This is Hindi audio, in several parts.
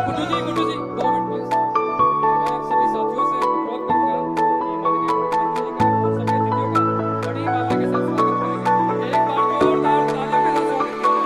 Guddu ji 2 minute please. मैं सभी साथियों से अनुरोध करूंगा कि माननीय मुख्यमंत्री जी का और सभी अतिथियों का बड़ी मात्रा के साथ स्वागत करेंगे। एक बार जोरदार तालियों के साथ स्वागत किया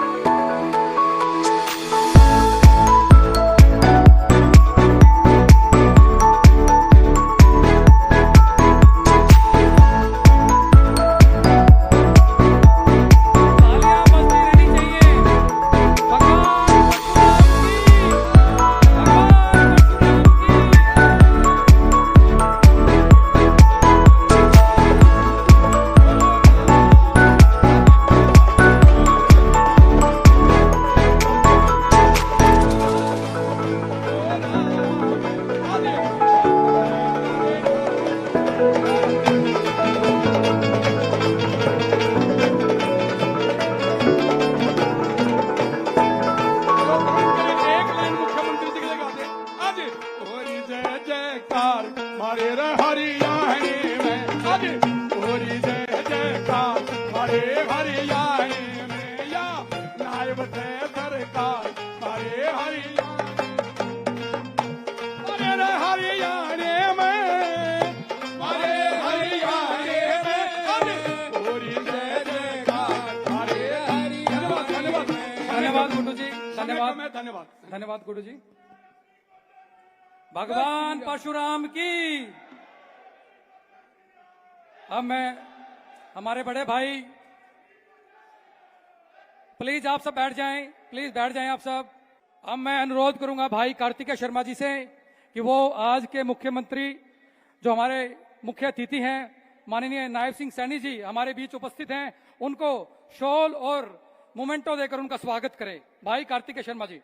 धन्यवाद गुरु जी। भगवान परशुराम की। अब मैं हमारे बड़े भाई, प्लीज आप सब बैठ जाएं, प्लीज बैठ जाएं आप सब। अब मैं अनुरोध करूंगा भाई कार्तिकेय शर्मा जी से कि वो आज के मुख्यमंत्री जो हमारे मुख्य अतिथि हैं माननीय नायब सिंह सैनी जी हमारे बीच उपस्थित हैं, उनको शॉल और मोमेंटो देकर उनका स्वागत करें। भाई कार्तिकेय शर्मा जी।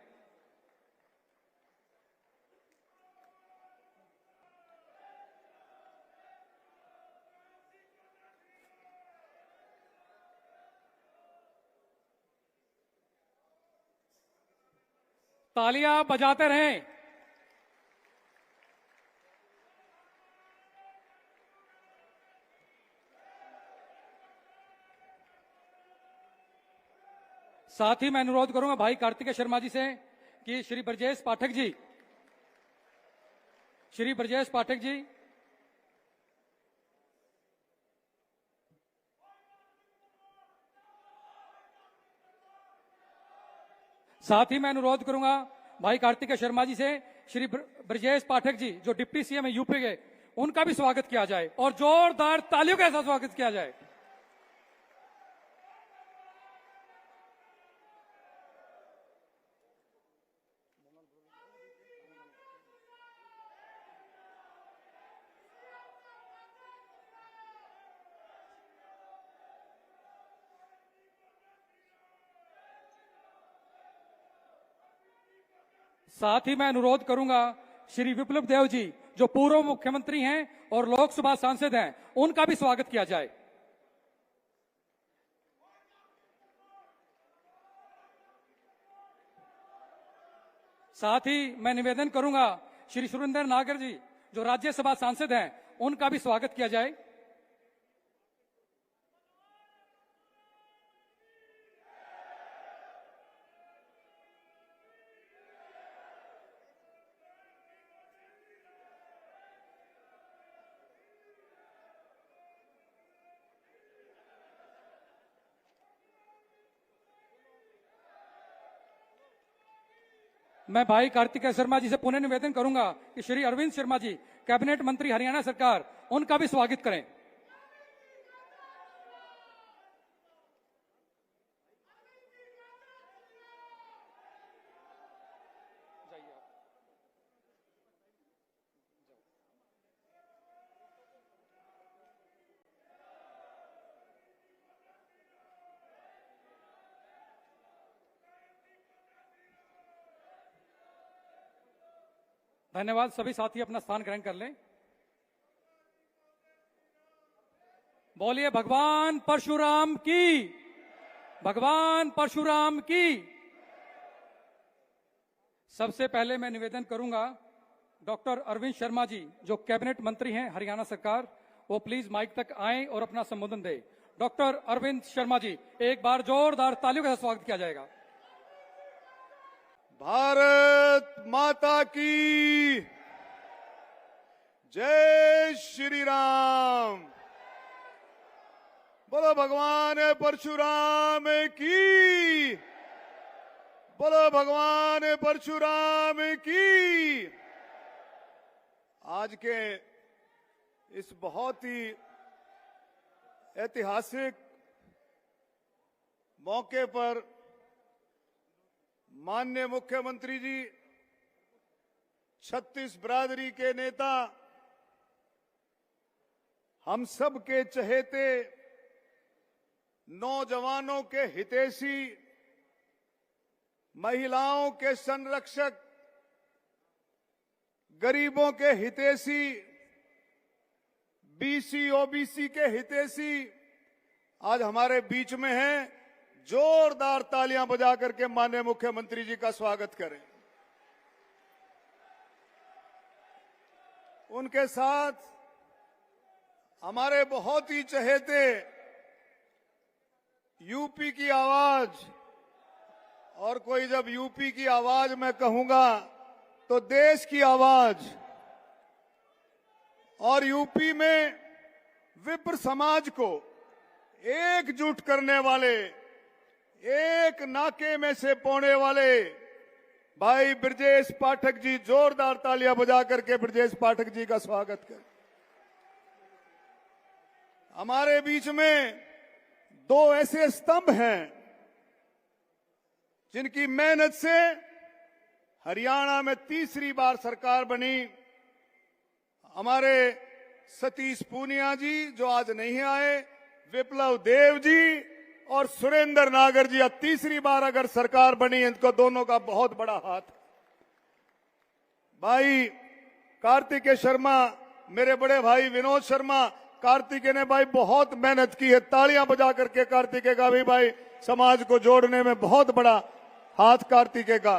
तालियां बजाते रहें। साथ ही मैं अनुरोध करूंगा भाई कार्तिकेय शर्मा जी से कि श्री ब्रजेश पाठक जी, साथ ही मैं अनुरोध करूंगा भाई कार्तिकेय शर्मा जी से श्री ब्रजेश पाठक जी जो डिप्टी सीएम है यूपी के, उनका भी स्वागत किया जाए और जोरदार तालियों के साथ स्वागत किया जाए। साथ ही मैं अनुरोध करूंगा श्री विप्लव देव जी जो पूर्व मुख्यमंत्री हैं और लोकसभा सांसद हैं, उनका भी स्वागत किया जाए। साथ ही मैं निवेदन करूंगा श्री सुरेंद्र नागर जी जो राज्यसभा सांसद हैं, उनका भी स्वागत किया जाए। मैं भाई कार्तिकेय शर्मा जी से पुनः निवेदन करूंगा कि श्री अरविंद शर्मा जी कैबिनेट मंत्री हरियाणा सरकार, उनका भी स्वागत करें। धन्यवाद। सभी साथी अपना स्थान ग्रहण कर लें। बोलिए भगवान परशुराम की, भगवान परशुराम की। सबसे पहले मैं निवेदन करूंगा डॉक्टर अरविंद शर्मा जी जो कैबिनेट मंत्री हैं हरियाणा सरकार, वो प्लीज माइक तक आएं और अपना संबोधन दें। डॉक्टर अरविंद शर्मा जी, एक बार जोरदार तालियों के साथ स्वागत किया जाएगा। भारत माता की जय श्री राम। बोलो भगवान परशुराम की, बोलो भगवान परशुराम की। आज के इस बहुत ही ऐतिहासिक मौके पर माननीय मुख्यमंत्री जी, 36 बिरादरी के नेता, हम सब के चहेते, नौजवानों के हितैषी, महिलाओं के संरक्षक, गरीबों के हितैषी, बीसी ओबीसी के हितैषी आज हमारे बीच में हैं। जोरदार तालियां बजा करके माननीय मुख्यमंत्री जी का स्वागत करें। उनके साथ हमारे बहुत ही चहेते यूपी की आवाज, और कोई जब यूपी की आवाज मैं कहूंगा तो देश की आवाज, और यूपी में विप्र समाज को एकजुट करने वाले, एक नाके में से पौने वाले भाई ब्रजेश पाठक जी, जोरदार तालियां बजा करके ब्रजेश पाठक जी का स्वागत करें। हमारे बीच में दो ऐसे स्तंभ हैं जिनकी मेहनत से हरियाणा में तीसरी बार सरकार बनी। हमारे सतीश पूनिया जी जो आज नहीं आए, विप्लव देव जी और सुरेंद्र नागर जी, अब तीसरी बार अगर सरकार बनी, इनको दोनों का बहुत बड़ा हाथ। भाई कार्तिकेय शर्मा, मेरे बड़े भाई विनोद शर्मा, कार्तिकेय ने भाई बहुत मेहनत की है। तालियां बजा करके कार्तिकेय का भी भाई समाज को जोड़ने में बहुत बड़ा हाथ कार्तिकेय का।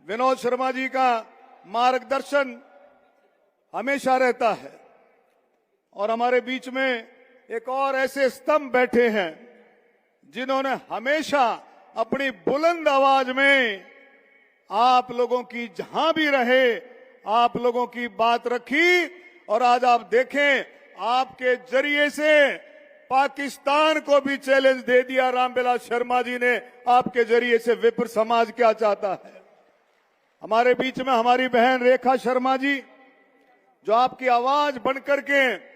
विनोद शर्मा जी का मार्गदर्शन हमेशा रहता है। और हमारे बीच में एक और ऐसे स्तंभ बैठे हैं जिन्होंने हमेशा अपनी बुलंद आवाज में आप लोगों की, जहां भी रहे, आप लोगों की बात रखी। और आज आप देखें, आपके जरिए से पाकिस्तान को भी चैलेंज दे दिया रामविलास शर्मा जी ने। आपके जरिए से विप्र समाज क्या चाहता है। हमारे बीच में हमारी बहन रेखा शर्मा जी, जो आपकी आवाज बनकर के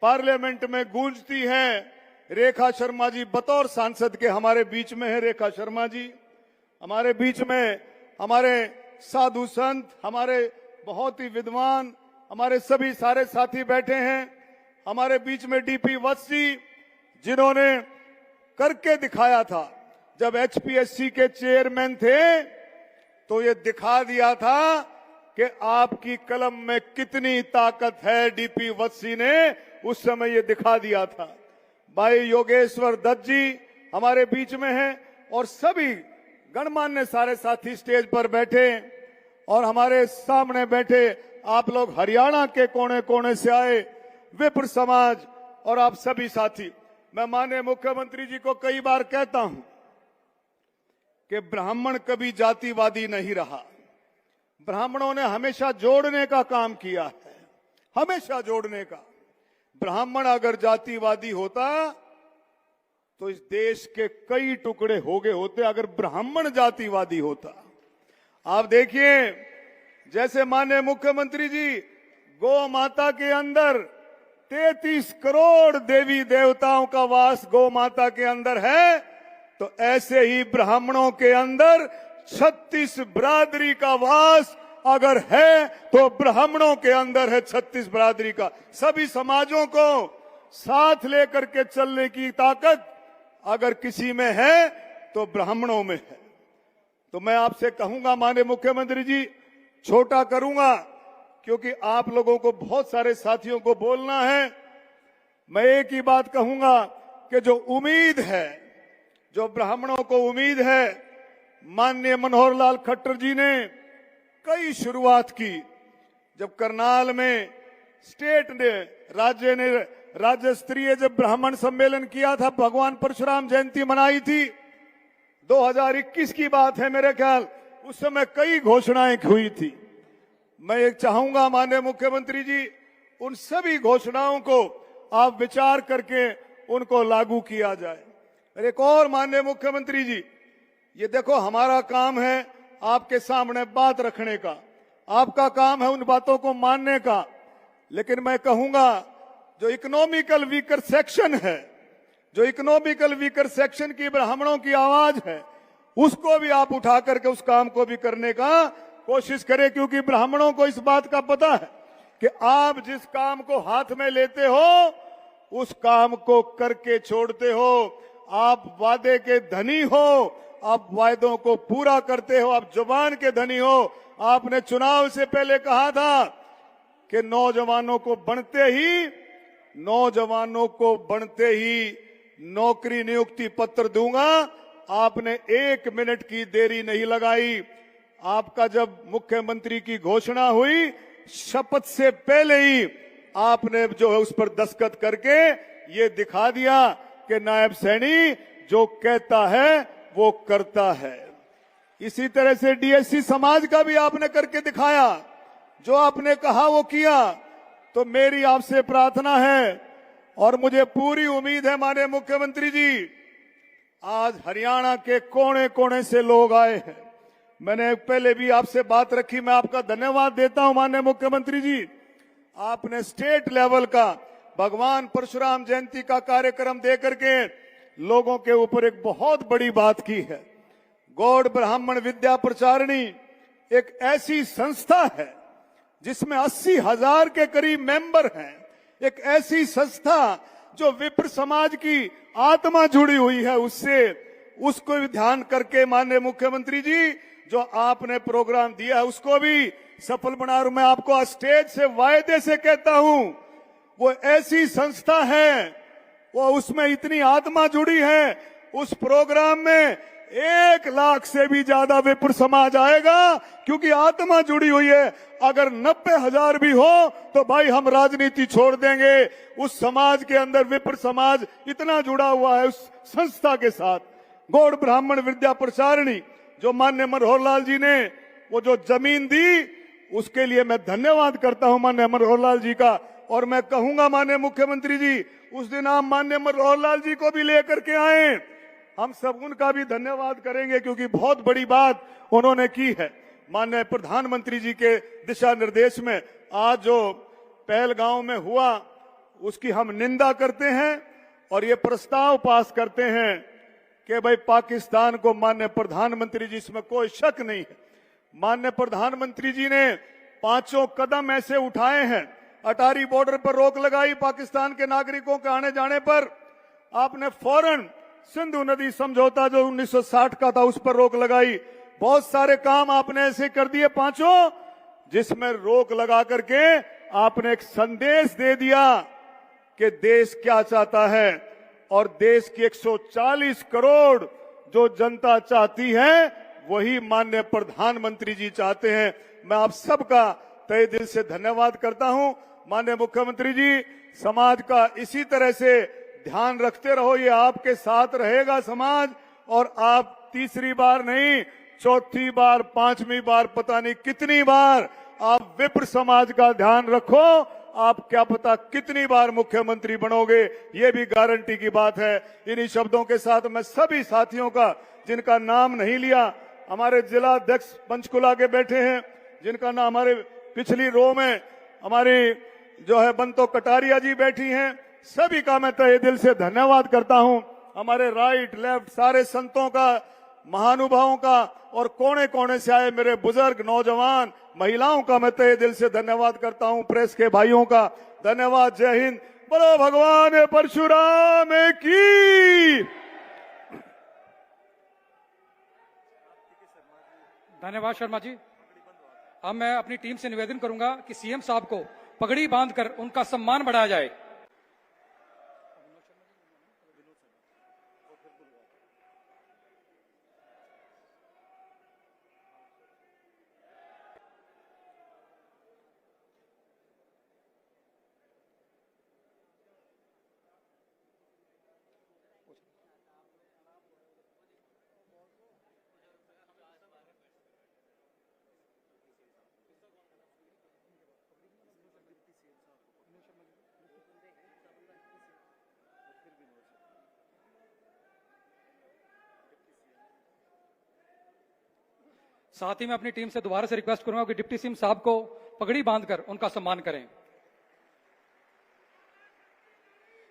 पार्लियामेंट में गूंजती हैं। रेखा शर्मा जी बतौर सांसद के हमारे बीच में है। रेखा शर्मा जी हमारे बीच में, हमारे साधु संत, हमारे बहुत ही विद्वान, हमारे सभी सारे साथी बैठे हैं। हमारे बीच में डीपी वत्स जी, जिन्होंने करके दिखाया था। जब एचपीएससी के चेयरमैन थे तो ये दिखा दिया था कि आपकी कलम में कितनी ताकत है। डीपी वत्स जी ने उस समय ये दिखा दिया था। भाई योगेश्वर दत्त जी हमारे बीच में हैं, और सभी गणमान्य सारे साथी स्टेज पर बैठे, और हमारे सामने बैठे आप लोग हरियाणा के कोने कोने से आए, विप्र समाज और आप सभी साथी। मैं माननीय मुख्यमंत्री जी को कई बार कहता हूं कि ब्राह्मण कभी जातिवादी नहीं रहा। ब्राह्मणों ने हमेशा जोड़ने का काम किया है, हमेशा जोड़ने का। ब्राह्मण अगर जातिवादी होता तो इस देश के कई टुकड़े हो गए होते। अगर ब्राह्मण जातिवादी होता, आप देखिए, जैसे माननीय मुख्यमंत्री जी गौ माता के अंदर 33 करोड़ देवी देवताओं का वास गौ माता के अंदर है, तो ऐसे ही ब्राह्मणों के अंदर 36 बिरादरी का वास अगर है तो ब्राह्मणों के अंदर है 36 बिरादरी का। सभी समाजों को साथ लेकर के चलने की ताकत अगर किसी में है तो ब्राह्मणों में है। तो मैं आपसे कहूंगा माननीय मुख्यमंत्री जी, छोटा करूंगा क्योंकि आप लोगों को, बहुत सारे साथियों को बोलना है। मैं एक ही बात कहूंगा कि जो उम्मीद है, जो ब्राह्मणों को उम्मीद है, माननीय मनोहर लाल खट्टर जी ने कई शुरुआत की। जब करनाल में स्टेट ने, राज्य ने राज्य स्तरीय जब ब्राह्मण सम्मेलन किया था, भगवान परशुराम जयंती मनाई थी, 2021 की बात है मेरे ख्याल, उस समय कई घोषणाएं हुई थी। मैं एक चाहूंगा माननीय मुख्यमंत्री जी, उन सभी घोषणाओं को आप विचार करके उनको लागू किया जाए। और एक और माननीय मुख्यमंत्री जी, ये देखो हमारा काम है आपके सामने बात रखने का, आपका काम है उन बातों को मानने का, लेकिन मैं कहूंगा जो इकोनॉमिकल वीकर सेक्शन है, जो इकोनॉमिकल वीकर सेक्शन की ब्राह्मणों की आवाज है, उसको भी आप उठा करके उस काम को भी करने का कोशिश करें, क्योंकि ब्राह्मणों को इस बात का पता है कि आप जिस काम को हाथ में लेते हो उस काम को करके छोड़ते हो। आप वादे के धनी हो, आप वायदों को पूरा करते हो, आप जुबान के धनी हो। आपने चुनाव से पहले कहा था कि नौजवानों को बनते ही नौकरी नियुक्ति पत्र दूंगा। आपने 1 मिनट की देरी नहीं लगाई। आपका जब मुख्यमंत्री की घोषणा हुई, शपथ से पहले ही आपने जो है उस पर दस्तखत करके ये दिखा दिया कि नायब सैनी जो कहता है वो करता है। इसी तरह से डीएससी समाज का भी आपने करके दिखाया, जो आपने कहा वो किया। तो मेरी आपसे प्रार्थना है और मुझे पूरी उम्मीद है माननीय मुख्यमंत्री जी, आज हरियाणा के कोने कोने से लोग आए हैं। मैंने पहले भी आपसे बात रखी, मैं आपका धन्यवाद देता हूं माननीय मुख्यमंत्री जी। आपने स्टेट लेवल का भगवान परशुराम जयंती का कार्यक्रम दे करके लोगों के ऊपर एक बहुत बड़ी बात की है। गौड़ ब्राह्मण विद्या प्रचारिणी एक ऐसी संस्था है जिसमें 80,000 के करीब मेंबर हैं। एक ऐसी संस्था जो विप्र समाज की आत्मा जुड़ी हुई है, उसको भी ध्यान करके माननीय मुख्यमंत्री जी जो आपने प्रोग्राम दिया है उसको भी सफल बना। और मैं आपको स्टेज से वायदे से कहता हूं, वो ऐसी संस्था है, वो उसमें इतनी आत्मा जुड़ी है, उस प्रोग्राम में 1 लाख से भी ज्यादा विप्र समाज आएगा, क्योंकि आत्मा जुड़ी हुई है। अगर 90,000 भी हो तो भाई हम राजनीति छोड़ देंगे। उस समाज के अंदर विप्र समाज इतना जुड़ा हुआ है उस संस्था के साथ। गौड़ ब्राह्मण विद्या प्रचारिणी जो माननीय मनोहर लाल जी ने वो जो जमीन दी, उसके लिए मैं धन्यवाद करता हूं माननीय मनोहर लाल जी का। और मैं कहूंगा माननीय मुख्यमंत्री जी, उस दिन आप माननीय मनोहर लाल जी को भी लेकर के आए, हम सब उनका भी धन्यवाद करेंगे, क्योंकि बहुत बड़ी बात उन्होंने की है। माननीय प्रधानमंत्री जी के दिशा निर्देश में आज जो पहलगांव में हुआ उसकी हम निंदा करते हैं और ये प्रस्ताव पास करते हैं कि भाई पाकिस्तान को माननीय प्रधानमंत्री जी, इसमें कोई शक नहीं है, माननीय प्रधानमंत्री जी ने 5 कदम ऐसे उठाए हैं। अटारी बॉर्डर पर रोक लगाई पाकिस्तान के नागरिकों के आने जाने पर। आपने फौरन सिंधु नदी समझौता जो 1960 का था उस पर रोक लगाई। बहुत सारे काम आपने ऐसे कर दिए 5, जिसमें रोक लगा करके आपने एक संदेश दे दिया कि देश क्या चाहता है। और देश की 140 करोड़ जो जनता चाहती है वही माननीय प्रधानमंत्री जी चाहते हैं। मैं आप सबका तहे दिल से धन्यवाद करता हूं। माननीय मुख्यमंत्री जी, समाज का इसी तरह से ध्यान रखते रहो, ये आपके साथ रहेगा समाज। और आप तीसरी बार नहीं, चौथी बार, 5वीं बार, पता नहीं कितनी बार आप विप्र समाज का ध्यान रखो। आप क्या पता कितनी बार मुख्यमंत्री बनोगे, ये भी गारंटी की बात है। इन्हीं शब्दों के साथ मैं सभी साथियों का, जिनका नाम नहीं लिया, हमारे जिला अध्यक्ष पंचकुला के बैठे हैं, जिनका नाम हमारे पिछली रो में हमारी जो है बंतो कटारिया जी बैठी हैं, सभी का मैं तहे दिल से धन्यवाद करता हूं। हमारे राइट लेफ्ट सारे संतों का, महानुभावों का और कोने कोने से आए मेरे बुजुर्ग, नौजवान, महिलाओं का मैं तहे दिल से धन्यवाद करता हूं। प्रेस के भाइयों का धन्यवाद। जय हिंद। बोलो भगवान परशुराम की। धन्यवाद शर्मा जी। अब मैं अपनी टीम से निवेदन करूंगा कि सीएम साहब को पगड़ी बांधकर उनका सम्मान बढ़ाया जाए। साथ ही मैं अपनी टीम से दोबारा से रिक्वेस्ट करूंगा कि डिप्टी सीएम साहब को पगड़ी बांधकर उनका सम्मान करें।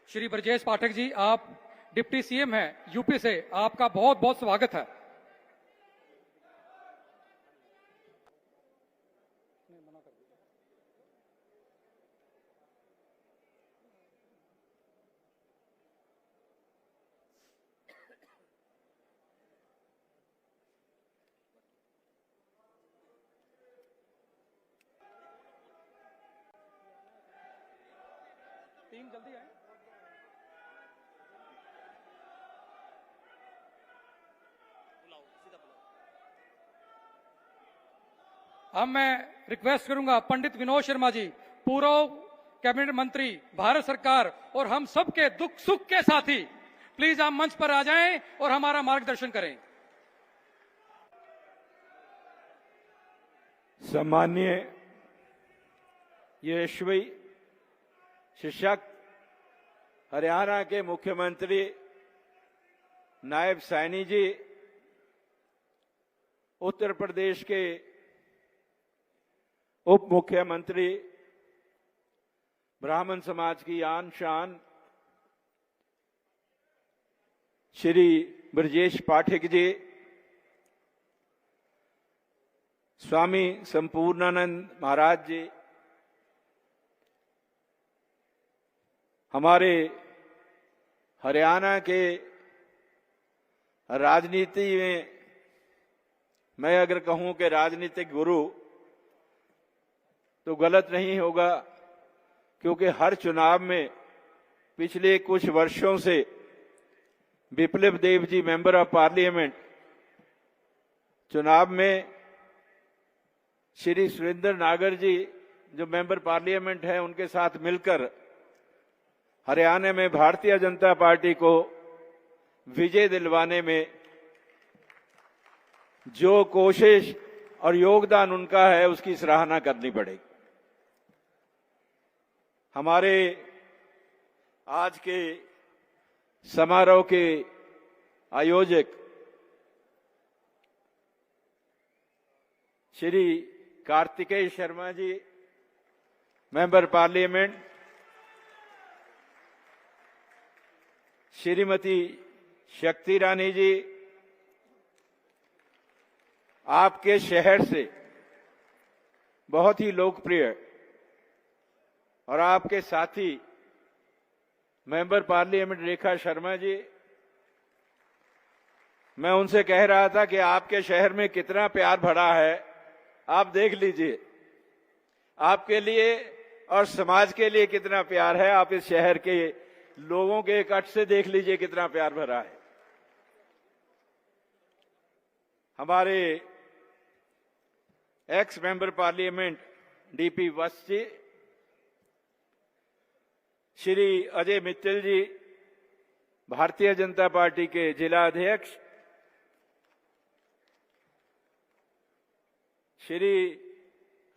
श्री ब्रजेश पाठक जी, आप डिप्टी सीएम हैं यूपी से, आपका बहुत बहुत स्वागत है। टीम जल्दी आए। अब मैं रिक्वेस्ट करूंगा पंडित विनोद शर्मा जी, पूर्व कैबिनेट मंत्री, भारत सरकार और हम सबके दुख सुख के साथी, प्लीज आप मंच पर आ जाएं और हमारा मार्गदर्शन करें। सम्माननीय यशस्वी शिक्षक, हरियाणा के मुख्यमंत्री नायब सैनी जी, उत्तर प्रदेश के उप मुख्यमंत्री, ब्राह्मण समाज की आन शान श्री ब्रजेश पाठक जी, स्वामी संपूर्णानंद महाराज जी, हमारे हरियाणा के राजनीति में मैं अगर कहूं कि राजनीतिक गुरु तो गलत नहीं होगा, क्योंकि हर चुनाव में पिछले कुछ वर्षों से विप्लव Dev ji member of parliament चुनाव में, श्री सुरेंद्र नागर जी जो मेंबर पार्लियामेंट है उनके साथ मिलकर हरियाणा में भारतीय जनता पार्टी को विजय दिलवाने में जो कोशिश और योगदान उनका है उसकी सराहना करनी पड़ेगी। हमारे आज के समारोह के आयोजक श्री कार्तिकेय शर्मा जी, मेंबर पार्लियामेंट, श्रीमती शक्ति रानी जी, आपके शहर से बहुत ही लोकप्रिय और आपके साथी मेंबर पार्लियामेंट रेखा शर्मा जी, मैं उनसे कह रहा था कि आपके शहर में कितना प्यार भरा है, आप देख लीजिए, आपके लिए और समाज के लिए कितना प्यार है, आप इस शहर के लोगों के इकट्ठ से देख लीजिए कितना प्यार भरा है। हमारे एक्स मेंबर पार्लियामेंट डीपी वत्स जी, श्री अजय मित्तल जी, भारतीय जनता पार्टी के जिला अध्यक्ष, श्री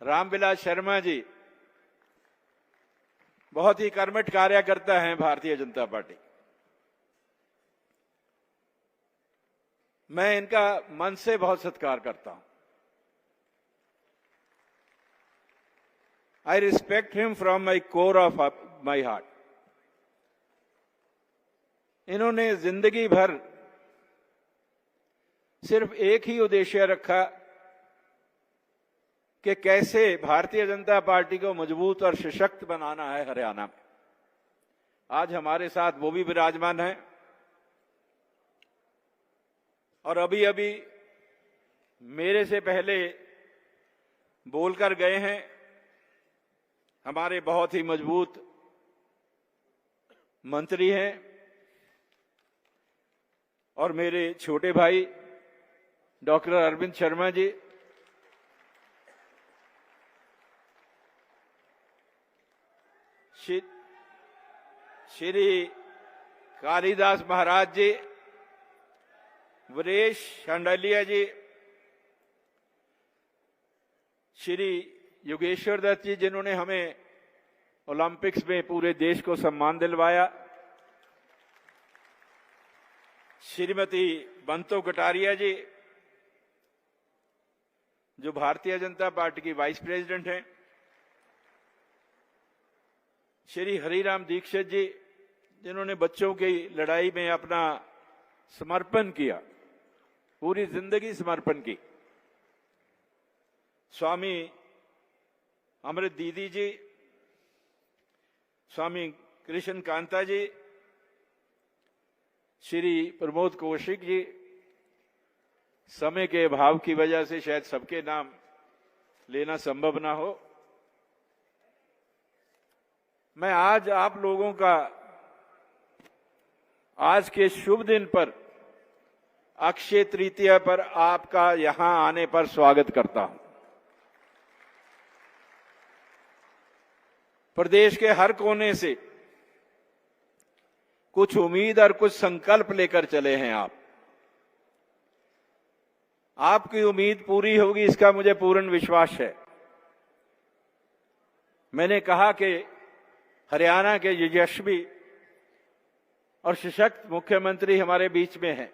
रामविलास शर्मा जी, बहुत ही कर्मठ कार्यकर्ता हैं भारतीय जनता पार्टी। मैं इनका मन से बहुत सत्कार करता हूं। I respect him from my core of my heart. इन्होंने जिंदगी भर सिर्फ एक ही उद्देश्य रखा कि कैसे भारतीय जनता पार्टी को मजबूत और सशक्त बनाना है हरियाणा में। आज हमारे साथ वो भी विराजमान हैं और अभी अभी मेरे से पहले बोलकर गए हैं हमारे बहुत ही मजबूत मंत्री हैं और मेरे छोटे भाई डॉक्टर अरविंद शर्मा जी, श्री कालिदास महाराज जी, वीरेश शांडलिया जी, श्री योगेश्वर दत्त जी जिन्होंने हमें ओलंपिक्स में पूरे देश को सम्मान दिलवाया, श्रीमती बंतो कटारिया जी, जो भारतीय जनता पार्टी की वाइस प्रेसिडेंट हैं, श्री हरिराम दीक्षित जी, जिन्होंने बच्चों की लड़ाई में अपना समर्पण किया, पूरी जिंदगी समर्पण की, स्वामी अमृत दीदी जी, स्वामी कृष्ण कांता जी, श्री प्रमोद कौशिक जी, समय के अभाव की वजह से शायद सबके नाम लेना संभव ना हो। मैं आज आप लोगों का आज के शुभ दिन पर, अक्षय तृतीया पर आपका यहां आने पर स्वागत करता हूं। प्रदेश के हर कोने से कुछ उम्मीद और कुछ संकल्प लेकर चले हैं आप। आपकी उम्मीद पूरी होगी, इसका मुझे पूर्ण विश्वास है। मैंने कहा कि हरियाणा के यशस्वी और सशक्त मुख्यमंत्री हमारे बीच में हैं।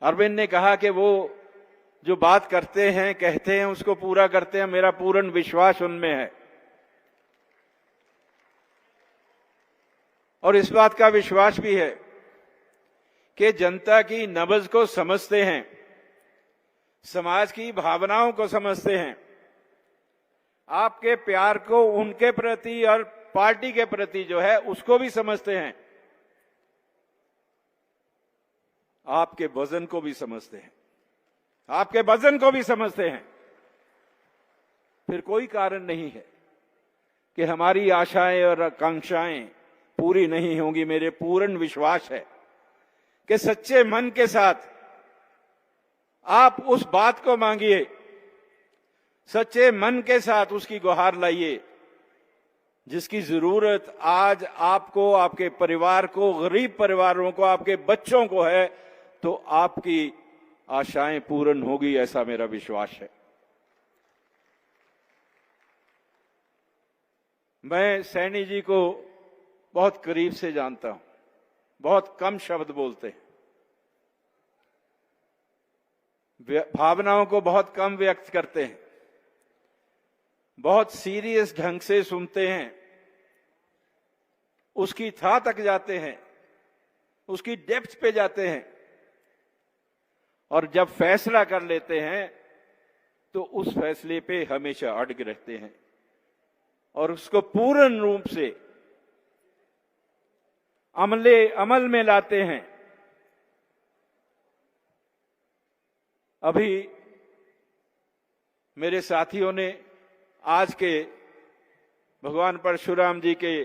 अरविंद ने कहा कि वो जो बात करते हैं, कहते हैं, उसको पूरा करते हैं। मेरा पूर्ण विश्वास उनमें है और इस बात का विश्वास भी है कि जनता की नब्ज को समझते हैं, समाज की भावनाओं को समझते हैं, आपके प्यार को उनके प्रति और पार्टी के प्रति जो है उसको भी समझते हैं, आपके वजन को भी समझते हैं, आपके वजन को भी समझते हैं। फिर कोई कारण नहीं है कि हमारी आशाएं और आकांक्षाएं पूरी नहीं होंगी। मेरे पूर्ण विश्वास है कि सच्चे मन के साथ आप उस बात को मांगिए, सच्चे मन के साथ उसकी गुहार लाइए जिसकी जरूरत आज आपको, आपके परिवार को, गरीब परिवारों को, आपके बच्चों को है, तो आपकी आशाएं पूर्ण होगी, ऐसा मेरा विश्वास है। मैं सैनी जी को बहुत करीब से जानता हूं, बहुत कम शब्द बोलते हैं, भावनाओं को बहुत कम व्यक्त करते हैं, बहुत सीरियस ढंग से सुनते हैं, उसकी था तक जाते हैं, उसकी डेप्थ पे जाते हैं और जब फैसला कर लेते हैं तो उस फैसले पे हमेशा अड़ग रहते हैं और उसको पूर्ण रूप से अमल में लाते हैं। अभी मेरे साथियों ने आज के भगवान परशुराम जी के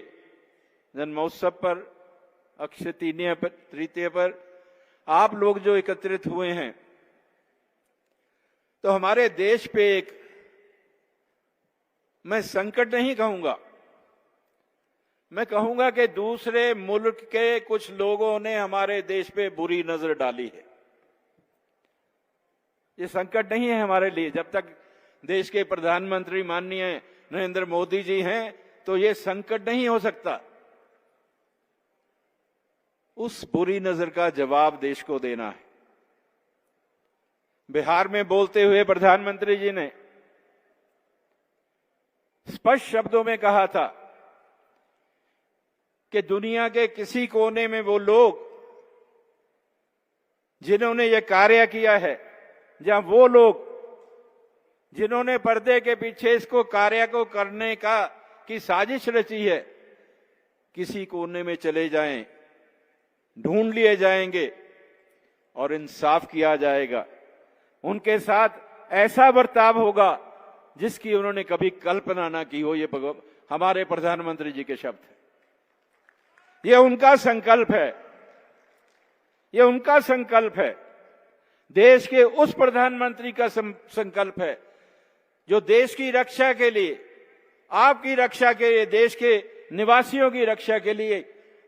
जन्मोत्सव पर, अक्षय तृतीया पर आप लोग जो एकत्रित हुए हैं, तो हमारे देश पे एक, मैं संकट नहीं कहूंगा, मैं कहूंगा कि दूसरे मुल्क के कुछ लोगों ने हमारे देश पे बुरी नजर डाली है। ये संकट नहीं है हमारे लिए। जब तक देश के प्रधानमंत्री माननीय नरेंद्र मोदी जी हैं तो ये संकट नहीं हो सकता। उस बुरी नजर का जवाब देश को देना है। बिहार में बोलते हुए प्रधानमंत्री जी ने स्पष्ट शब्दों में कहा था कि दुनिया के किसी कोने में वो लोग जिन्होंने ये कार्य किया है, जहां वो लोग जिन्होंने पर्दे के पीछे इसको कार्य को करने की साजिश रची है, किसी कोने में चले जाएं, ढूंढ लिए जाएंगे और इंसाफ किया जाएगा। उनके साथ ऐसा बर्ताव होगा जिसकी उन्होंने कभी कल्पना ना की हो। ये हमारे प्रधानमंत्री जी के शब्द हैं। ये उनका संकल्प है, ये उनका संकल्प है। देश के उस प्रधानमंत्री का संकल्प है जो देश की रक्षा के लिए, आपकी रक्षा के लिए, देश के निवासियों की रक्षा के लिए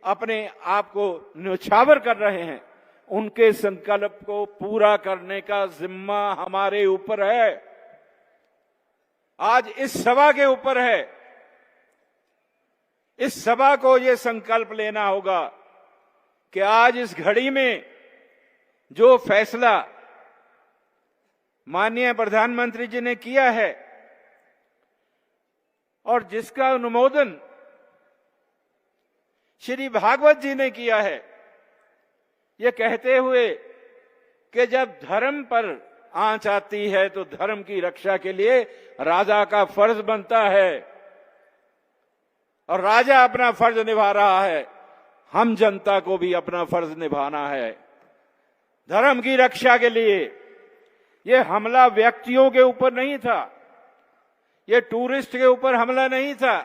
अपने आप को न्यौछावर कर रहे हैं। उनके संकल्प को पूरा करने का जिम्मा हमारे ऊपर है, आज इस सभा के ऊपर है। इस सभा को यह संकल्प लेना होगा कि आज इस घड़ी में जो फैसला माननीय प्रधानमंत्री जी ने किया है और जिसका अनुमोदन श्री भागवत जी ने किया है, ये कहते हुए कि जब धर्म पर आंच आती है तो धर्म की रक्षा के लिए राजा का फर्ज बनता है और राजा अपना फर्ज निभा रहा है, हम जनता को भी अपना फर्ज निभाना है धर्म की रक्षा के लिए। ये हमला व्यक्तियों के ऊपर नहीं था, ये टूरिस्ट के ऊपर हमला नहीं था,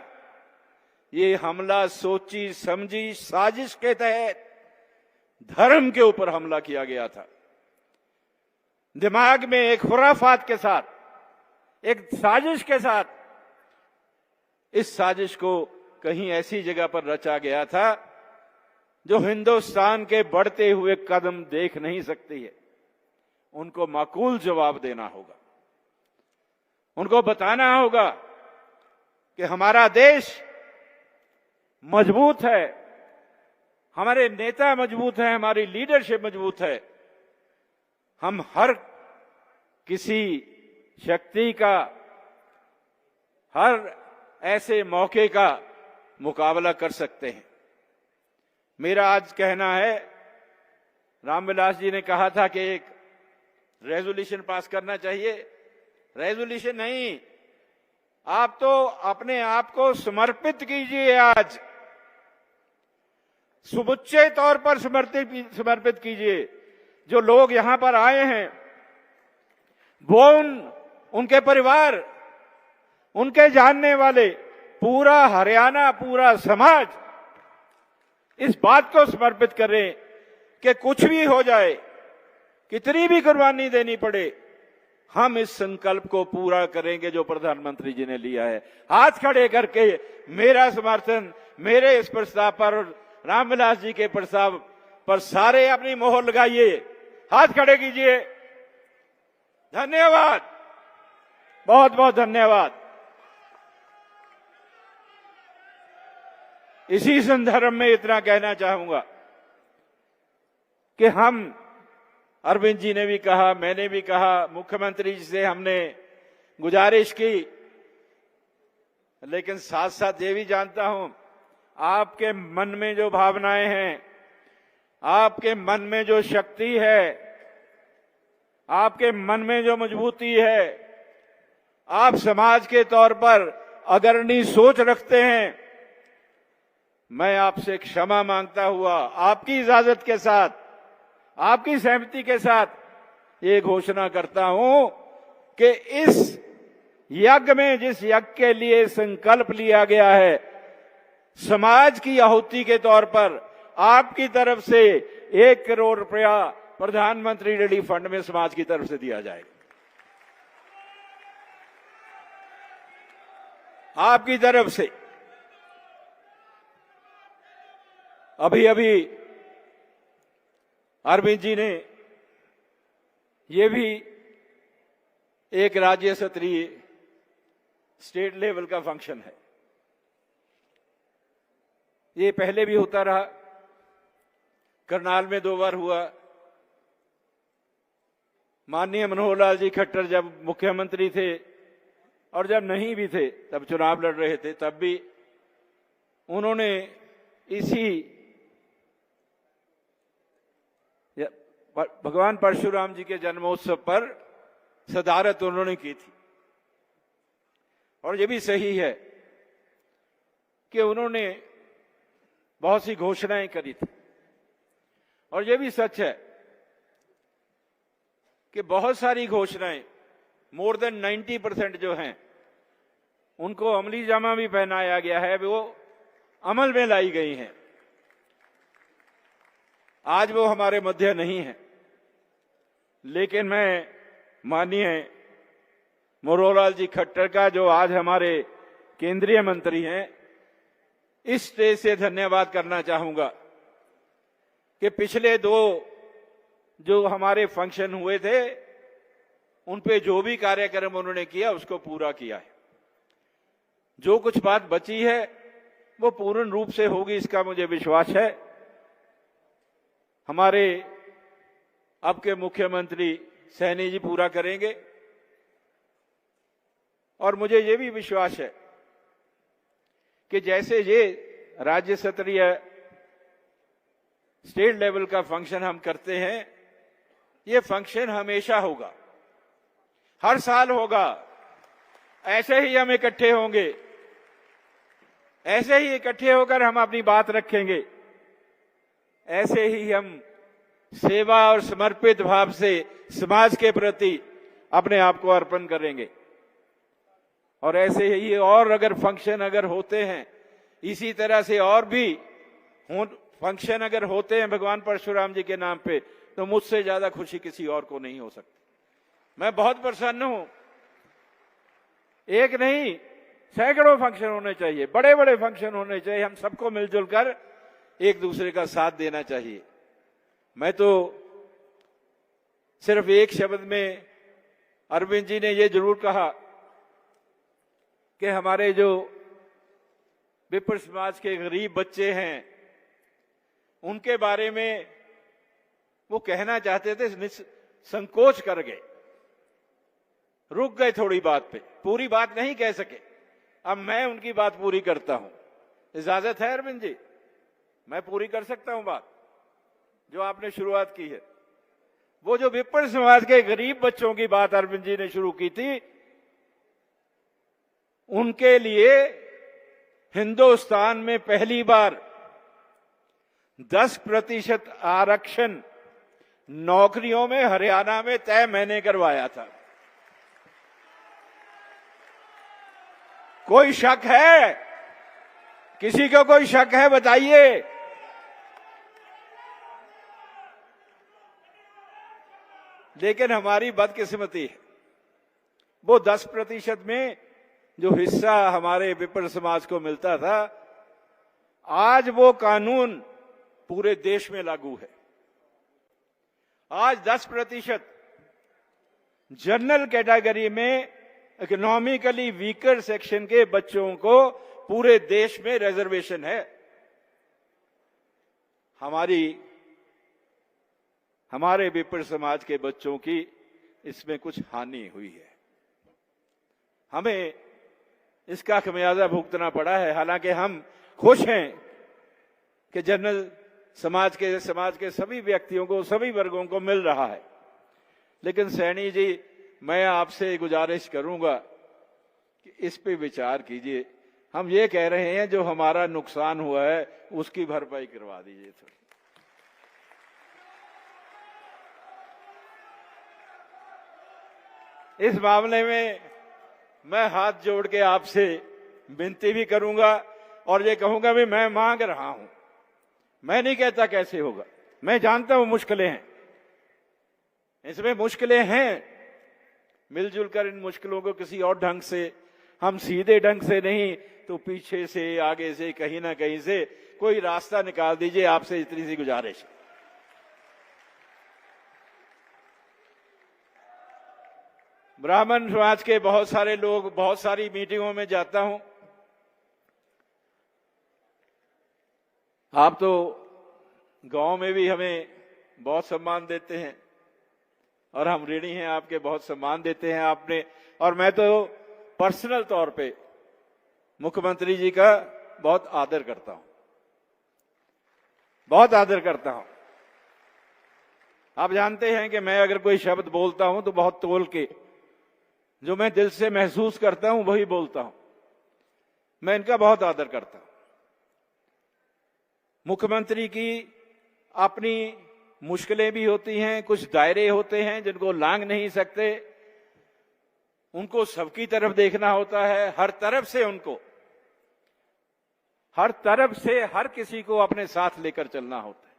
ये हमला सोची समझी साजिश के तहत धर्म के ऊपर हमला किया गया था। दिमाग में एक खुराफात के साथ, एक साजिश के साथ, इस साजिश को कहीं ऐसी जगह पर रचा गया था जो हिंदुस्तान के बढ़ते हुए कदम देख नहीं सकती है। उनको माकूल जवाब देना होगा, उनको बताना होगा कि हमारा देश मजबूत है, हमारे नेता मजबूत हैं, हमारी लीडरशिप मजबूत है, हम हर किसी शक्ति का, हर ऐसे मौके का मुकाबला कर सकते हैं। मेरा आज कहना है, रामविलास जी ने कहा था कि एक रेजोल्यूशन पास करना चाहिए। रेजोल्यूशन नहीं, आप तो अपने आप को समर्पित कीजिए, आज समुच्चे तौर पर समर्पित कीजिए। जो लोग यहां पर आए हैं वो उनके परिवार, उनके जानने वाले, पूरा हरियाणा, पूरा समाज इस बात को समर्पित करें कि कुछ भी हो जाए, कितनी भी कुर्बानी देनी पड़े, हम इस संकल्प को पूरा करेंगे जो प्रधानमंत्री जी ने लिया है। हाथ खड़े करके मेरा समर्थन मेरे इस प्रस्ताव पर, रामविलास जी के प्रस्ताव पर सारे अपनी मोहर लगाइए, हाथ खड़े कीजिए। धन्यवाद, बहुत बहुत धन्यवाद। इसी संदर्भ में इतना कहना चाहूंगा कि हम, अरविंद जी ने भी कहा, मैंने भी कहा, मुख्यमंत्री जी से हमने गुजारिश की, लेकिन साथ साथ ये भी जानता हूं आपके मन में जो भावनाएं हैं, आपके मन में जो शक्ति है, आपके मन में जो मजबूती है, आप समाज के तौर पर अग्रणी सोच रखते हैं। मैं आपसे क्षमा मांगता हुआ, आपकी इजाजत के साथ, आपकी सहमति के साथ ये घोषणा करता हूं कि इस यज्ञ में, जिस यज्ञ के लिए संकल्प लिया गया है, समाज की आहुति के तौर पर आपकी तरफ से 1 करोड़ रुपया प्रधानमंत्री रिलीफ फंड में समाज की तरफ से दिया जाएगा। आपकी तरफ से अभी अभी अरविंद जी ने, ये भी एक राज्य स्तरीय स्टेट लेवल का फंक्शन है, ये पहले भी होता रहा, करनाल में 2 बार हुआ। माननीय मनोहर लाल जी खट्टर जब मुख्यमंत्री थे और जब नहीं भी थे, तब चुनाव लड़ रहे थे, तब भी उन्होंने इसी भगवान परशुराम जी के जन्मोत्सव पर सदारत उन्होंने की थी। और ये भी सही है कि उन्होंने बहुत सी घोषणाएं करी थी, और ये भी सच है कि बहुत सारी घोषणाएं, मोर देन 90% जो हैं, उनको अमली जामा भी पहनाया गया है, वो अमल में लाई गई हैं। आज वो हमारे मध्य नहीं है, लेकिन मैं माननीय मनोहर लाल जी खट्टर का, जो आज हमारे केंद्रीय मंत्री हैं, इस स्टेज से धन्यवाद करना चाहूंगा कि पिछले 2 जो हमारे फंक्शन हुए थे, उन पे जो भी कार्यक्रम उन्होंने किया उसको पूरा किया है। जो कुछ बात बची है वो पूर्ण रूप से होगी, इसका मुझे विश्वास है। हमारे अब के मुख्यमंत्री सैनी जी पूरा करेंगे। और मुझे ये भी विश्वास है कि जैसे ये राज्य स्तरीय स्टेट लेवल का फंक्शन हम करते हैं, ये फंक्शन हमेशा होगा, हर साल होगा। ऐसे ही हम इकट्ठे होंगे, ऐसे ही इकट्ठे होकर हम अपनी बात रखेंगे, ऐसे ही हम सेवा और समर्पित भाव से समाज के प्रति अपने आप को अर्पण करेंगे। और ऐसे ही और अगर फंक्शन अगर होते हैं, इसी तरह से और भी फंक्शन अगर होते हैं भगवान परशुराम जी के नाम पे, तो मुझसे ज्यादा खुशी किसी और को नहीं हो सकती। मैं बहुत प्रसन्न हूं। एक नहीं, सैकड़ों फंक्शन होने चाहिए, बड़े बड़े फंक्शन होने चाहिए। हम सबको मिलजुल कर एक दूसरे का साथ देना चाहिए। मैं तो सिर्फ एक शब्द में अरविंद जी ने ये जरूर कहा कि हमारे जो विप्र समाज के गरीब बच्चे हैं, उनके बारे में वो कहना चाहते थे, संकोच कर गए, रुक गए थोड़ी बात पे, पूरी बात नहीं कह सके। अब मैं उनकी बात पूरी करता हूं। इजाजत है अरविंद जी? मैं पूरी कर सकता हूं बात जो आपने शुरुआत की है। वो जो विप्र समाज के गरीब बच्चों की बात अरविंद जी ने शुरू की थी, उनके लिए हिंदुस्तान में पहली बार 10% आरक्षण नौकरियों में हरियाणा में तय मैंने करवाया था। कोई शक है? किसी को कोई शक है? बताइए। लेकिन हमारी बदकिस्मती है, वो 10% में जो हिस्सा हमारे विप्र समाज को मिलता था, आज वो कानून पूरे देश में लागू है। आज 10% जनरल कैटेगरी में इकोनॉमिकली वीकर सेक्शन के बच्चों को पूरे देश में रिजर्वेशन है। हमारे विप्र समाज के बच्चों की इसमें कुछ हानि हुई है। हमें इसका खमियाजा भुगतना पड़ा है। हालांकि हम खुश हैं कि जनरल समाज के सभी व्यक्तियों को, सभी वर्गों को मिल रहा है। लेकिन सैनी जी, मैं आपसे गुजारिश करूंगा कि इस पे विचार कीजिए। हम ये कह रहे हैं जो हमारा नुकसान हुआ है उसकी भरपाई करवा दीजिए थोड़ी। इस मामले में मैं हाथ जोड़ के आपसे विनती भी करूंगा और ये कहूंगा भी मैं मांग रहा हूं। मैं नहीं कहता कैसे होगा, मैं जानता हूं मुश्किलें हैं, इसमें मुश्किलें हैं। मिलजुल कर इन मुश्किलों को किसी और ढंग से, हम सीधे ढंग से नहीं तो पीछे से, आगे से, कहीं ना कहीं से कोई रास्ता निकाल दीजिए। आपसे इतनी सी गुजारिश। ब्राह्मण समाज के बहुत सारे लोग, बहुत सारी मीटिंगों में जाता हूं। आप तो गांव में भी हमें बहुत सम्मान देते हैं और हम ऋणी हैं आपके, बहुत सम्मान देते हैं आपने। और मैं तो पर्सनल तौर पे मुख्यमंत्री जी का बहुत आदर करता हूं, बहुत आदर करता हूं। आप जानते हैं कि मैं अगर कोई शब्द बोलता हूं तो बहुत तोल के, जो मैं दिल से महसूस करता हूं वही बोलता हूं। मैं इनका बहुत आदर करता हूं। मुख्यमंत्री की अपनी मुश्किलें भी होती हैं, कुछ दायरे होते हैं जिनको लांघ नहीं सकते, उनको सबकी तरफ देखना होता है, हर तरफ से उनको, हर तरफ से हर किसी को अपने साथ लेकर चलना होता है।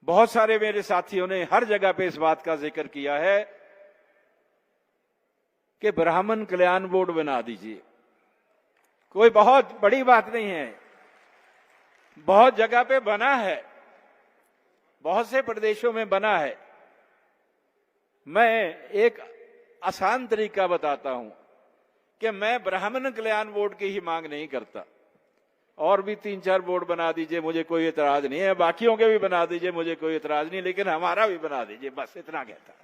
बहुत सारे मेरे साथियों ने हर जगह पे इस बात का जिक्र किया है कि ब्राह्मण कल्याण बोर्ड बना दीजिए। कोई बहुत बड़ी बात नहीं है, बहुत जगह पे बना है, बहुत से प्रदेशों में बना है। मैं एक आसान तरीका बताता हूं कि मैं ब्राह्मण कल्याण बोर्ड की ही मांग नहीं करता। और भी 3-4 बोर्ड बना दीजिए, मुझे कोई एतराज नहीं है, बाकियों के भी बना दीजिए, मुझे कोई एतराज नहीं, लेकिन हमारा भी बना दीजिए, बस इतना कहता है।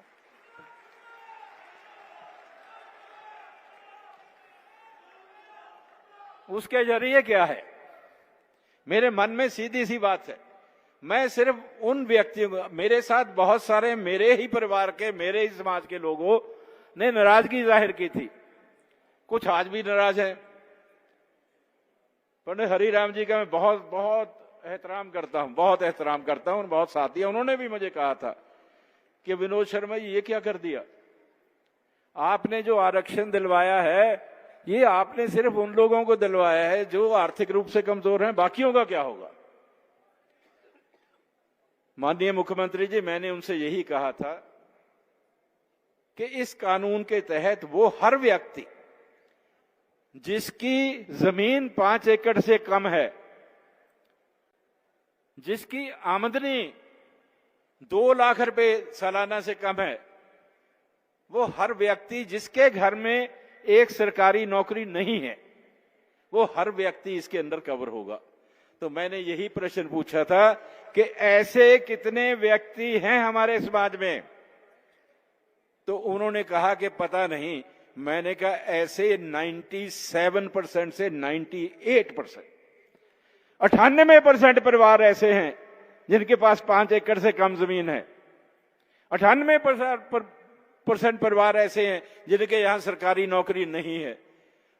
उसके जरिए क्या है, मेरे मन में सीधी सी बात है, मैं सिर्फ उन व्यक्तियों को, मेरे साथ बहुत सारे मेरे ही परिवार के, मेरे ही समाज के लोगों ने नाराजगी जाहिर की थी, कुछ आज भी नाराज हैं। पंडित हरिराम जी का मैं बहुत बहुत एहतराम करता हूं, बहुत एहतराम करता हूं, बहुत साथी है। उन्होंने भी मुझे कहा था कि विनोद शर्मा जी ये क्या कर दिया, आपने जो आरक्षण दिलवाया है ये आपने सिर्फ उन लोगों को दिलवाया है जो आर्थिक रूप से कमजोर हैं, बाकियों का क्या होगा। माननीय मुख्यमंत्री जी, मैंने उनसे यही कहा था कि इस कानून के तहत वो हर व्यक्ति जिसकी जमीन 5 एकड़ से कम है, जिसकी आमदनी 2 लाख रुपए सालाना से कम है, वो हर व्यक्ति जिसके घर में एक सरकारी नौकरी नहीं है, वो हर व्यक्ति इसके अंदर कवर होगा। तो मैंने यही प्रश्न पूछा था कि ऐसे कितने व्यक्ति हैं हमारे समाज में, तो उन्होंने कहा कि पता नहीं। मैंने कहा ऐसे 97% से 98%, 98% परिवार ऐसे हैं जिनके पास 5 एकड़ से कम जमीन है। 98% परिवार ऐसे हैं जिनके यहां सरकारी नौकरी नहीं है।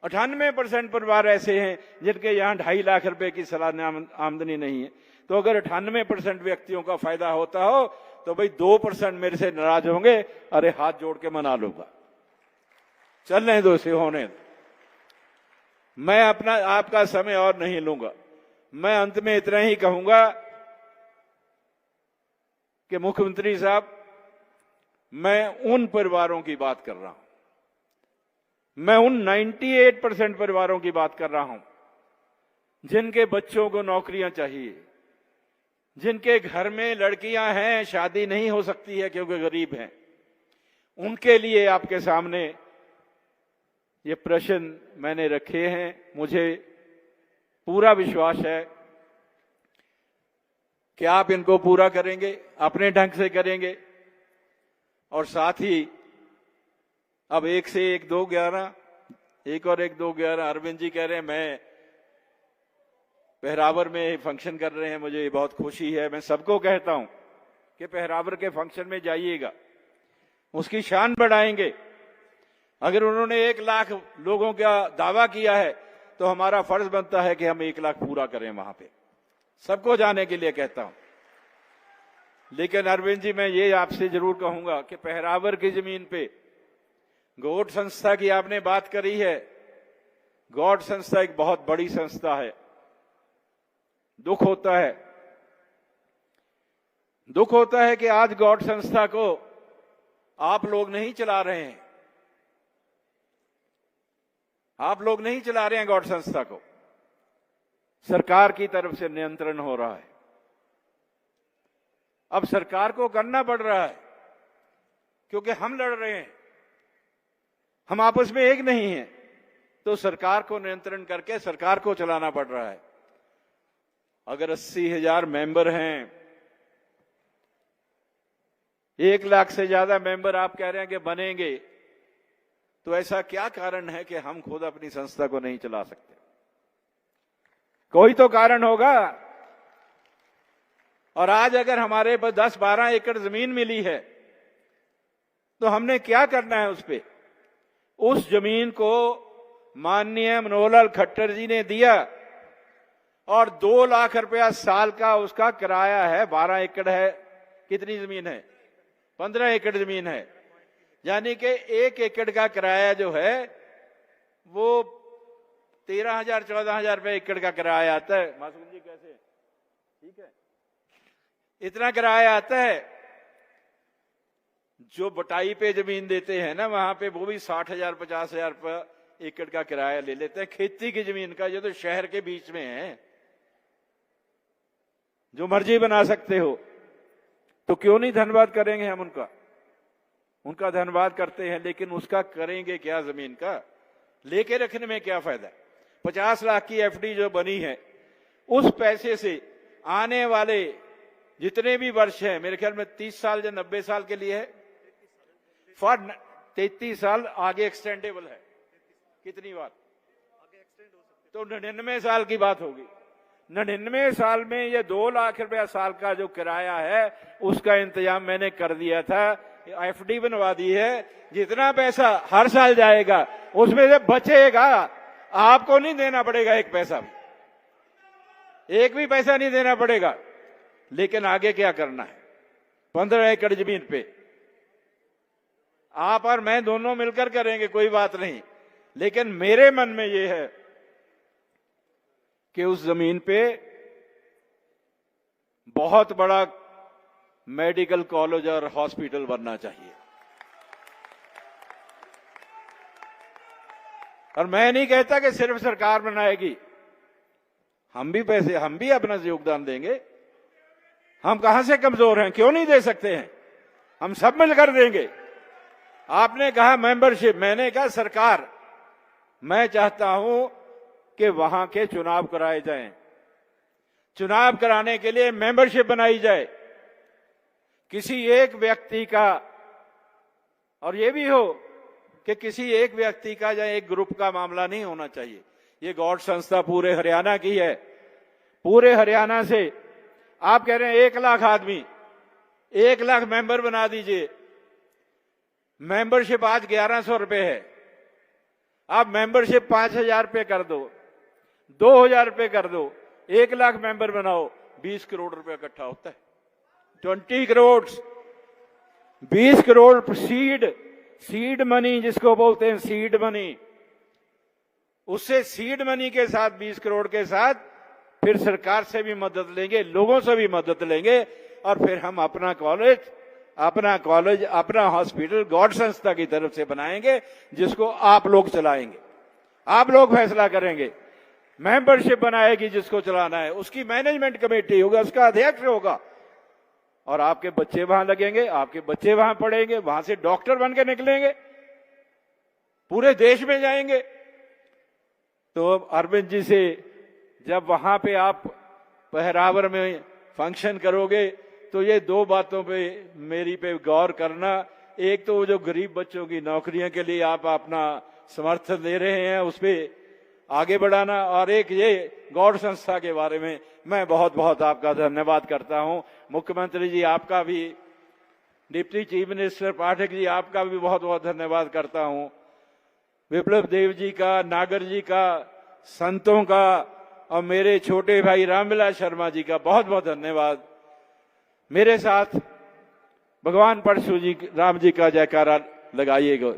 98% परिवार ऐसे हैं जिनके यहां 2.5 लाख रुपए की सालाना आमदनी नहीं है। तो अगर 98% व्यक्तियों का फायदा होता हो तो भाई 2% मेरे से नाराज होंगे, अरे हाथ जोड़ के मना लूंगा, चलने दो, से होने दो। मैं अपना आपका समय और नहीं लूंगा। मैं अंत में इतना ही कहूंगा कि मुख्यमंत्री साहब, मैं उन परिवारों की बात कर रहा हूं, मैं उन 98% परिवारों की बात कर रहा हूं जिनके बच्चों को नौकरियां चाहिए, जिनके घर में लड़कियां हैं, शादी नहीं हो सकती है क्योंकि गरीब हैं। उनके लिए आपके सामने ये प्रश्न मैंने रखे हैं। मुझे पूरा विश्वास है कि आप इनको पूरा करेंगे, अपने ढंग से करेंगे। और साथ ही अब 1 से 1 2 11, 1 और 1 2 11, अरविंद जी कह रहे हैं मैं पहरावर में फंक्शन कर रहे हैं, मुझे बहुत खुशी है। मैं सबको कहता हूं कि पहरावर के फंक्शन में जाइएगा, उसकी शान बढ़ाएंगे। अगर उन्होंने 1 लाख लोगों का दावा किया है तो हमारा फर्ज बनता है कि हम 1 लाख पूरा करें वहां पे, सबको जाने के लिए कहता हूं। लेकिन अरविंद जी, मैं ये आपसे जरूर कहूंगा कि पहरावर की जमीन पे गौड़ संस्था की आपने बात करी है। गौड़ संस्था एक बहुत बड़ी संस्था है। दुख होता है कि आज गौड़ संस्था को आप लोग नहीं चला रहे हैं, आप लोग नहीं चला रहे हैं गौड़ संस्था को, सरकार की तरफ से नियंत्रण हो रहा है। अब सरकार को करना पड़ रहा है क्योंकि हम लड़ रहे हैं, हम आपस में एक नहीं हैं, तो सरकार को नियंत्रण करके सरकार को चलाना पड़ रहा है। अगर 80,000 मेंबर हैं, 1 लाख से ज्यादा मेंबर आप कह रहे हैं कि बनेंगे, तो ऐसा क्या कारण है कि हम खुद अपनी संस्था को नहीं चला सकते? कोई तो कारण होगा। और आज अगर हमारे पास 10-12 एकड़ जमीन मिली है तो हमने क्या करना है उस पे? उस जमीन को माननीय मनोहर लाल खट्टर जी ने दिया और 2 लाख रुपया साल का उसका किराया है। 12 एकड़ है, कितनी जमीन है? 15 एकड़ जमीन है, यानी कि 1 एकड़ का किराया जो है वो 13,000-14,000 रुपये एकड़ का किराया आता है। मासूम जी कैसे? ठीक है, इतना किराया आता है। जो बटाई पे जमीन देते हैं ना, वहां पे वो भी 60,000-50,000 रुपये एकड़ का किराया ले लेते हैं खेती की जमीन का। ये तो शहर के बीच में है, जो मर्जी बना सकते हो। तो क्यों नहीं धन्यवाद करेंगे हम उनका? उनका धन्यवाद करते हैं, लेकिन उसका करेंगे क्या? जमीन का लेके रखने में क्या फायदा? 50 लाख की एफडी जो बनी है उस पैसे से आने वाले जितने भी वर्ष हैं, मेरे ख्याल में 30 साल या 90 साल के लिए है, फॉर 33 साल आगे एक्सटेंडेबल है। कितनी बार? तो 99 साल की बात होगी। 99 साल में ये 2 लाख रुपया साल का जो किराया है उसका इंतजाम मैंने कर दिया था, एफडी बनवा दी है। जितना पैसा हर साल जाएगा उसमें से बचेगा, आपको नहीं देना पड़ेगा, एक पैसा भी, एक भी पैसा नहीं देना पड़ेगा। लेकिन आगे क्या करना है? 15 एकड़ जमीन पे आप और मैं दोनों मिलकर करेंगे, कोई बात नहीं। लेकिन मेरे मन में ये है कि उस जमीन पे बहुत बड़ा मेडिकल कॉलेज और हॉस्पिटल बनना चाहिए। और मैं नहीं कहता कि सिर्फ सरकार बनाएगी, हम भी अपना योगदान देंगे। हम कहां से कमजोर हैं, क्यों नहीं दे सकते हैं? हम सब मिलकर देंगे। आपने कहा मेंबरशिप, मैंने कहा सरकार, मैं चाहता हूं कि वहां के चुनाव कराए जाएं। चुनाव कराने के लिए मेंबरशिप बनाई जाए, किसी एक व्यक्ति का, और ये भी हो कि किसी एक व्यक्ति का या एक ग्रुप का मामला नहीं होना चाहिए। ये गॉड संस्था पूरे हरियाणा की है। पूरे हरियाणा से आप कह रहे हैं 1 लाख आदमी, 1 लाख मेंबर बना दीजिए। मेंबरशिप आज 1100 रुपए है, आप मेंबरशिप 5000 रुपए कर दो, 2000 रुपए कर दो, 1 लाख मेंबर बनाओ, 20 करोड़ रुपए इकट्ठा होता है। 20 करोड़, 20 करोड़ सीड मनी जिसको बोलते हैं, सीड मनी। उससे सीड मनी के साथ 20 करोड़ के साथ फिर सरकार से भी मदद लेंगे, लोगों से भी मदद लेंगे, और फिर हम अपना कॉलेज, अपना हॉस्पिटल गॉड संस्था की तरफ से बनाएंगे, जिसको आप लोग चलाएंगे, आप लोग फैसला करेंगे। मेंबरशिप बनाएगी जिसको चलाना है, उसकी मैनेजमेंट कमेटी होगा, उसका अध्यक्ष होगा, और आपके बच्चे वहां लगेंगे, आपके बच्चे वहां पढ़ेंगे, वहां से डॉक्टर बन के निकलेंगे, पूरे देश में जाएंगे। तो अरविंद जी से जब वहां पे आप पहरावर में फंक्शन करोगे तो ये 2 बातों पे मेरी पे गौर करना। एक तो जो गरीब बच्चों की नौकरियों के लिए आप अपना समर्थन दे रहे हैं, उस पे आगे बढ़ाना, और एक ये गॉड संस्था के बारे में मैं बहुत बहुत आपका धन्यवाद करता हूं। मुख्यमंत्री जी आपका भी, deputy chief minister Pathak ji आपका भी बहुत बहुत धन्यवाद करता हूं। विप्लव देव जी का, नागर जी का, संतों का, और मेरे छोटे भाई रामविलास शर्मा जी का बहुत बहुत धन्यवाद। मेरे साथ भगवान परशुराम जी का जयकारा लगाइएगा।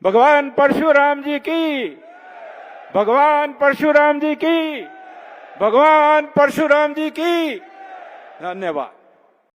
भगवान परशुराम जी की, भगवान परशुराम जी की, भगवान परशुराम जी की। धन्यवाद।